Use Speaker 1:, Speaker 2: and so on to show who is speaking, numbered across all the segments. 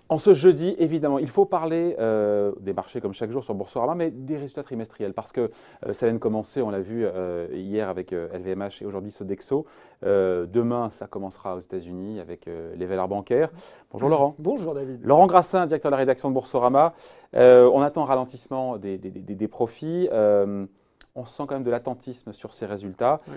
Speaker 1: En ce jeudi, évidemment, il faut parler des marchés comme chaque jour sur Boursorama, mais des résultats trimestriels parce que ça vient de commencer, on l'a vu hier avec LVMH et aujourd'hui Sodexo. Demain, ça commencera aux États-Unis avec les valeurs bancaires. Bonjour Laurent.
Speaker 2: Bonjour David.
Speaker 1: Laurent Grassin, directeur de la rédaction de Boursorama. On attend un ralentissement des profits. On sent quand même de l'attentisme sur ces résultats. Oui.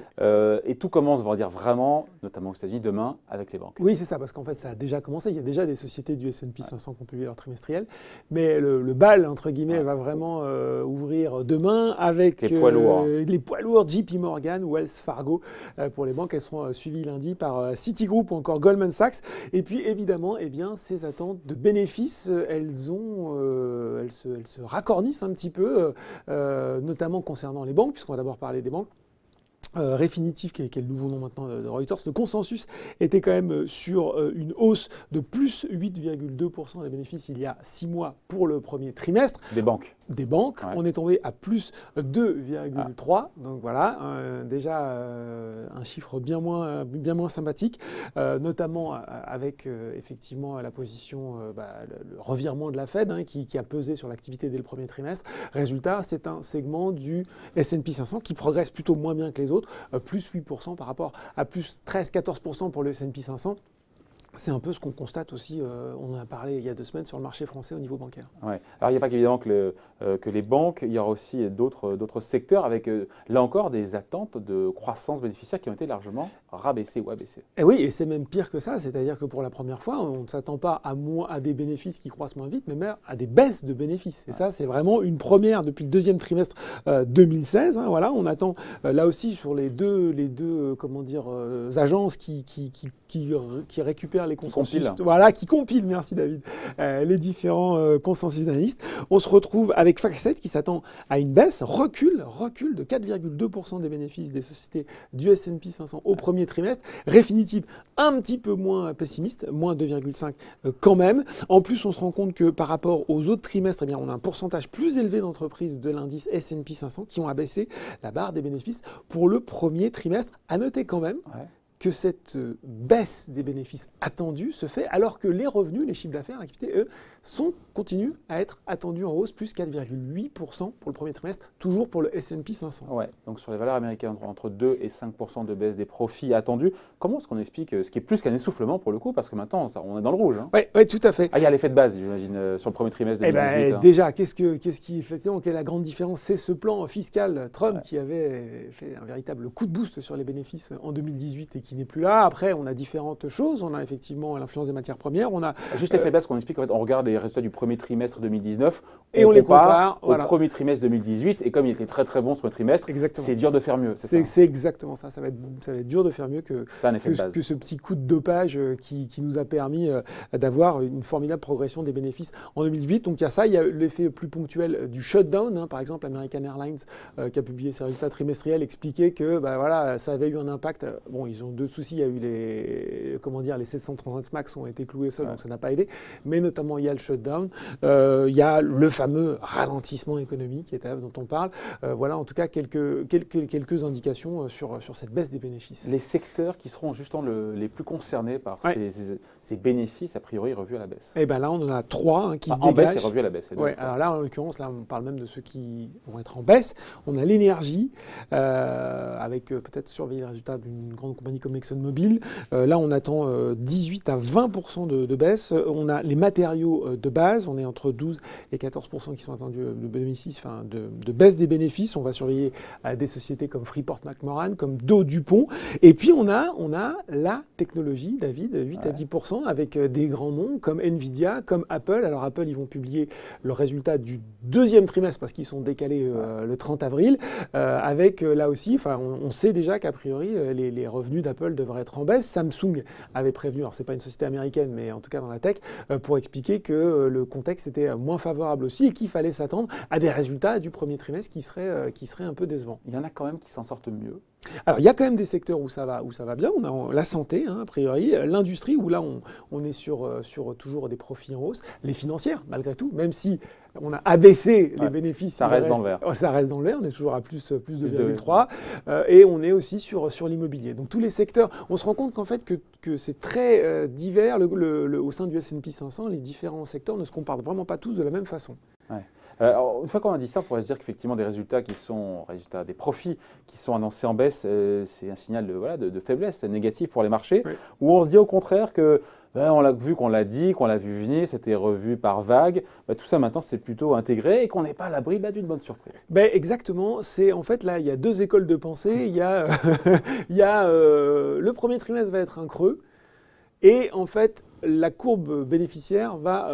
Speaker 1: Et tout commence, on va dire vraiment, notamment aux États-Unis, demain avec les banques.
Speaker 2: Oui, c'est ça, parce qu'en fait, ça a déjà commencé. Il y a déjà des sociétés du S&P 500 qui ont publié leur trimestriel. Mais le bal, entre guillemets, va vraiment ouvrir demain avec
Speaker 1: les poids lourds.
Speaker 2: Les poids lourds JP Morgan, Wells Fargo. Pour les banques, elles seront suivies lundi par Citigroup ou encore Goldman Sachs. Et puis, évidemment, eh bien, ces attentes de bénéfices, elles se raccornissent un petit peu, notamment concernant les banques, puisqu'on va d'abord parler des banques. Refinitiv, qui est le nouveau nom maintenant de Reuters, le consensus était quand même sur une hausse de plus 8,2% des bénéfices il y a 6 mois pour le premier trimestre.
Speaker 1: Des banques.
Speaker 2: Des banques. Ouais. On est tombé à plus 2,3. Donc voilà, déjà un chiffre bien moins sympathique, notamment avec effectivement la position, le revirement de la Fed qui a pesé sur l'activité dès le premier trimestre. Résultat, c'est un segment du S&P 500 qui progresse plutôt moins bien que les autres, plus 8% par rapport à plus 13-14% pour le S&P 500. C'est un peu ce qu'on constate aussi, on en a parlé il y a 2 semaines sur le marché français au niveau bancaire.
Speaker 1: Ouais. Alors il n'y a pas qu'évidemment que les banques, il y aura aussi d'autres secteurs avec là encore des attentes de croissance bénéficiaire qui ont été largement rabaissées ou abaissées.
Speaker 2: Et oui, et c'est même pire que ça, c'est-à-dire que pour la première fois, on ne s'attend pas à des bénéfices qui croissent moins vite, mais même à des baisses de bénéfices. Et ça, c'est vraiment une première depuis le deuxième trimestre 2016. Voilà, on attend là aussi sur les deux agences qui récupèrent les consensus, qui compilent, merci David, les différents consensus d'analystes. On se retrouve avec FactSet qui s'attend à une baisse, recul de 4,2% des bénéfices des sociétés du S&P 500 au premier trimestre. Refinitiv, un petit peu moins pessimiste, moins 2,5 quand même. En plus, on se rend compte que par rapport aux autres trimestres, eh bien, on a un pourcentage plus élevé d'entreprises de l'indice S&P 500 qui ont abaissé la barre des bénéfices pour le premier trimestre. À noter quand même que cette baisse des bénéfices attendus se fait alors que les revenus, les chiffres d'affaires, l'activité, eux, continuent à être attendus en hausse, plus 4,8% pour le premier trimestre, toujours pour le S&P 500.
Speaker 1: Ouais, donc sur les valeurs américaines, entre 2 et 5% de baisse des profits attendus. Comment est-ce qu'on explique ce qui est plus qu'un essoufflement pour le coup? Parce que maintenant, on est dans le rouge. Hein.
Speaker 2: Oui, tout à fait.
Speaker 1: Ah, il y a l'effet de base, j'imagine, sur le premier trimestre 2018.
Speaker 2: Déjà, effectivement, quelle est la grande différence? C'est ce plan fiscal Trump qui avait fait un véritable coup de boost sur les bénéfices en 2018 et qui n'est plus là. Après, on a différentes choses. On a effectivement l'influence des matières premières. On a
Speaker 1: juste l'effet de base qu'on explique. En fait, on regarde les résultats du premier trimestre 2019
Speaker 2: et on les compare
Speaker 1: au premier trimestre 2018. Et comme il était très très bon ce premier trimestre, c'est dur de faire mieux.
Speaker 2: C'est exactement ça. Ça va être dur de faire mieux que ce petit coup de dopage qui nous a permis d'avoir une formidable progression des bénéfices en 2008. Donc il y a ça. Il y a l'effet plus ponctuel du shutdown. Par exemple, American Airlines qui a publié ses résultats trimestriels expliquait que ça avait eu un impact. Bon, ils ont 2 soucis. Il y a eu les 737 MAX ont été cloués au sol, donc ça n'a pas aidé. Mais notamment, il y a le shutdown. Il y a le fameux ralentissement économique dont on parle. Voilà, en tout cas, quelques indications sur cette baisse des bénéfices.
Speaker 1: Les secteurs qui seront justement les plus concernés par ces bénéfices, a priori, revus à la baisse.
Speaker 2: Et bien là, on en a 3 qui se dégagent.
Speaker 1: En baisse et revus à la baisse.
Speaker 2: Alors là, en l'occurrence, on parle même de ceux qui vont être en baisse. On a l'énergie, avec peut-être surveiller les résultats d'une grande compagnie comme ExxonMobil. Là, on attend 18 à 20% de baisse. On a les matériaux de base. On est entre 12 et 14% qui sont attendus de baisse des bénéfices. On va surveiller des sociétés comme Freeport-McMoRan, comme DuPont. Et puis, on a la technologie, David, 8 à 10%, avec des grands noms comme Nvidia, comme Apple. Alors, Apple, ils vont publier le résultat du deuxième trimestre parce qu'ils sont décalés le 30 avril. Avec, là aussi, on sait déjà qu'a priori, les revenus d'Apple devraient être en baisse. Samsung avait prévenu, alors c'est pas une société américaine, mais en tout cas dans la tech, pour expliquer que le contexte était moins favorable aussi et qu'il fallait s'attendre à des résultats du premier trimestre qui seraient un peu décevants.
Speaker 1: Il y en a quand même qui s'en sortent mieux.
Speaker 2: Alors, il y a quand même des secteurs où ça va bien. On a la santé, a priori, l'industrie, où là, on est sur toujours des profits en hausse. Les financières, malgré tout, même si on a abaissé les bénéfices.
Speaker 1: Ça reste dans le vert.
Speaker 2: Ça reste dans le vert, on est toujours à plus 2,3. Et on est aussi sur l'immobilier. Donc tous les secteurs, on se rend compte qu'en fait que c'est très divers au sein du S&P 500, les différents secteurs ne se comportent vraiment pas tous de la même façon.
Speaker 1: Ouais. Alors, une fois qu'on a dit ça, on pourrait se dire qu'effectivement des des profits qui sont annoncés en baisse, c'est un signal de faiblesse, c'est négatif pour les marchés,
Speaker 2: Oui.
Speaker 1: ou on se dit au contraire que on l'a vu, qu'on l'a dit, qu'on l'a vu venir, c'était revu par vagues, tout ça maintenant c'est plutôt intégré et qu'on n'est pas à l'abri d'une bonne surprise.
Speaker 2: Exactement, en fait là il y a deux écoles de pensée, il y a le premier trimestre va être un creux et en fait la courbe bénéficiaire va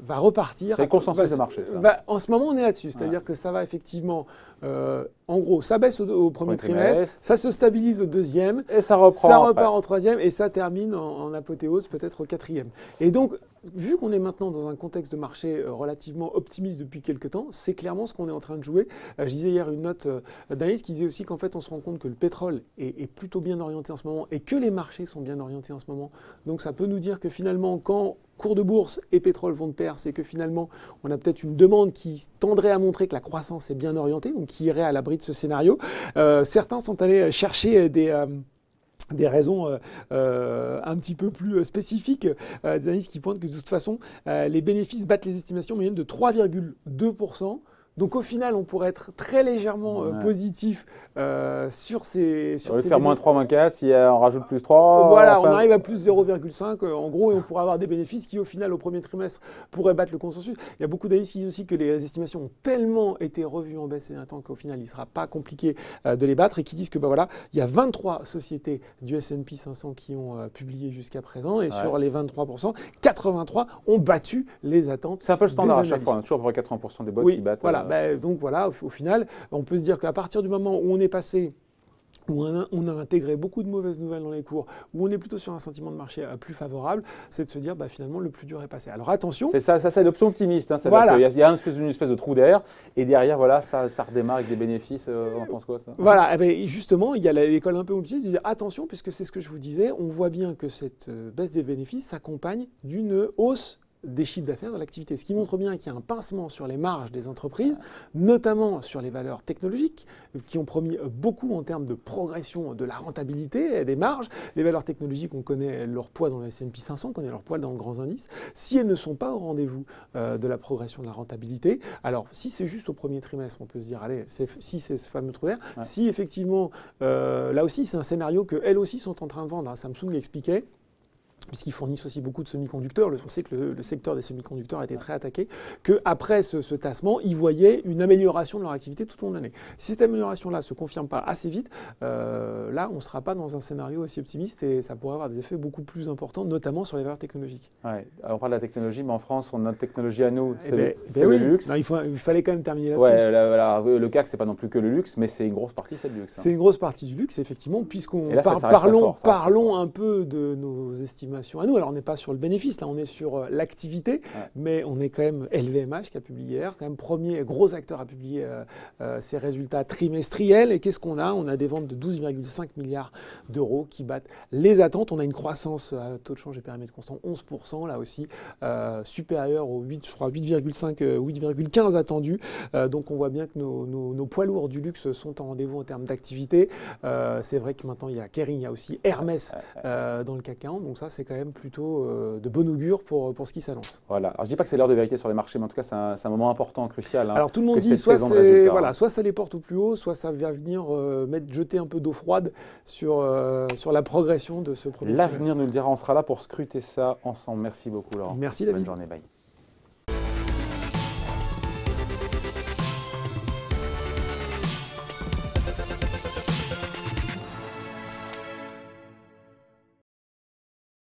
Speaker 2: repartir.
Speaker 1: C'est le consensus de marché. Ça.
Speaker 2: En ce moment, on est là-dessus. C'est-à-dire que ça va effectivement, en gros, ça baisse au premier trimestre, ça se stabilise au deuxième,
Speaker 1: et ça repart
Speaker 2: en troisième, et ça termine en apothéose peut-être au quatrième. Et donc, vu qu'on est maintenant dans un contexte de marché relativement optimiste depuis quelques temps, c'est clairement ce qu'on est en train de jouer. Je disais hier une note d'analyse qui disait aussi qu'en fait, on se rend compte que le pétrole est plutôt bien orienté en ce moment et que les marchés sont bien orientés en ce moment. Donc, ça peut nous dire que finalement, quand cours de bourse et pétrole vont de pair, c'est que finalement, on a peut-être une demande qui tendrait à montrer que la croissance est bien orientée, donc qui irait à l'abri de ce scénario. Certains sont allés chercher des raisons un petit peu plus spécifiques, des analyses qui pointent que de toute façon, les bénéfices battent les estimations moyennes de 3,2%. Donc au final, on pourrait être très légèrement positif sur ces...
Speaker 1: On va faire moins 3, moins 4, si on rajoute plus 3...
Speaker 2: Voilà, on arrive à plus 0,5 en gros, et on pourrait avoir des bénéfices qui au final, au premier trimestre, pourraient battre le consensus. Il y a beaucoup d'analystes qui disent aussi que les estimations ont tellement été revues en baisse ces derniers temps qu'au final, il ne sera pas compliqué de les battre, et qui disent que il y a 23 sociétés du S&P 500 qui ont publié jusqu'à présent, et sur les 23%, 83 ont battu les attentes.
Speaker 1: C'est un peu le standard à chaque fois, toujours à peu près 80% des boîtes qui battent...
Speaker 2: Voilà. Donc voilà, au final, on peut se dire qu'à partir du moment où on est passé, où on a intégré beaucoup de mauvaises nouvelles dans les cours, où on est plutôt sur un sentiment de marché plus favorable, c'est de se dire finalement le plus dur est passé. Alors attention.
Speaker 1: C'est ça c'est l'option optimiste. Voilà. Il y a une espèce de trou d'air et derrière, ça redémarre avec des bénéfices. On en pense quoi ça ?
Speaker 2: Voilà, justement, il y a l'école un peu optimiste de dire attention, puisque c'est ce que je vous disais, on voit bien que cette baisse des bénéfices s'accompagne d'une hausse des chiffres d'affaires de l'activité. Ce qui montre bien qu'il y a un pincement sur les marges des entreprises, notamment sur les valeurs technologiques, qui ont promis beaucoup en termes de progression de la rentabilité et des marges. Les valeurs technologiques, on connaît leur poids dans le S&P 500, on connaît leur poids dans le grands indices. Si elles ne sont pas au rendez-vous de la progression de la rentabilité, alors si c'est juste au premier trimestre, on peut se dire, allez, si c'est ce fameux trou d'air, si effectivement, là aussi, c'est un scénario qu'elles aussi sont en train de vendre. Samsung l'expliquait. Puisqu'ils fournissent aussi beaucoup de semi-conducteurs. On sait que le secteur des semi-conducteurs a été très attaqué, qu'après ce tassement, ils voyaient une amélioration de leur activité tout au long de l'année. Si cette amélioration-là ne se confirme pas assez vite, là, on ne sera pas dans un scénario aussi optimiste et ça pourrait avoir des effets beaucoup plus importants, notamment sur les valeurs technologiques.
Speaker 1: Ouais. Alors, on parle de la technologie, mais en France, on a notre technologie à nous, c'est le luxe.
Speaker 2: Non, il fallait quand même terminer là-dessus.
Speaker 1: Le CAC, ce n'est pas non plus que le luxe, mais c'est une grosse partie, c'est le luxe.
Speaker 2: C'est une grosse partie du luxe, effectivement, puisqu'on parlons un peu de nos estimations à nous. Alors, on n'est pas sur le bénéfice, là, on est sur l'activité, mais on est quand même LVMH qui a publié hier, quand même premier gros acteur à publier ses résultats trimestriels. Et qu'est-ce qu'on a ? On a des ventes de 12,5 milliards d'euros qui battent les attentes. On a une croissance à taux de change et périmètre constant 11%, là aussi, supérieur aux 8,5, 8,15 attendus. Donc, on voit bien que nos poids lourds du luxe sont en rendez-vous en termes d'activité. C'est vrai que maintenant, il y a Kering, il y a aussi Hermès dans le CAC 40. Donc ça, c'est quand même plutôt de bon augure pour ce qui s'annonce.
Speaker 1: Voilà. Alors, je ne dis pas que c'est l'heure de vérité sur les marchés, mais en tout cas, c'est un moment important, crucial.
Speaker 2: Alors tout le monde dit soit ça les porte au plus haut, soit ça va venir jeter un peu d'eau froide sur la progression de ce premier trimestre.
Speaker 1: L'avenir nous le dira, on sera là pour scruter ça ensemble. Merci beaucoup, Laurent.
Speaker 2: Merci, David.
Speaker 1: Bonne journée, bye.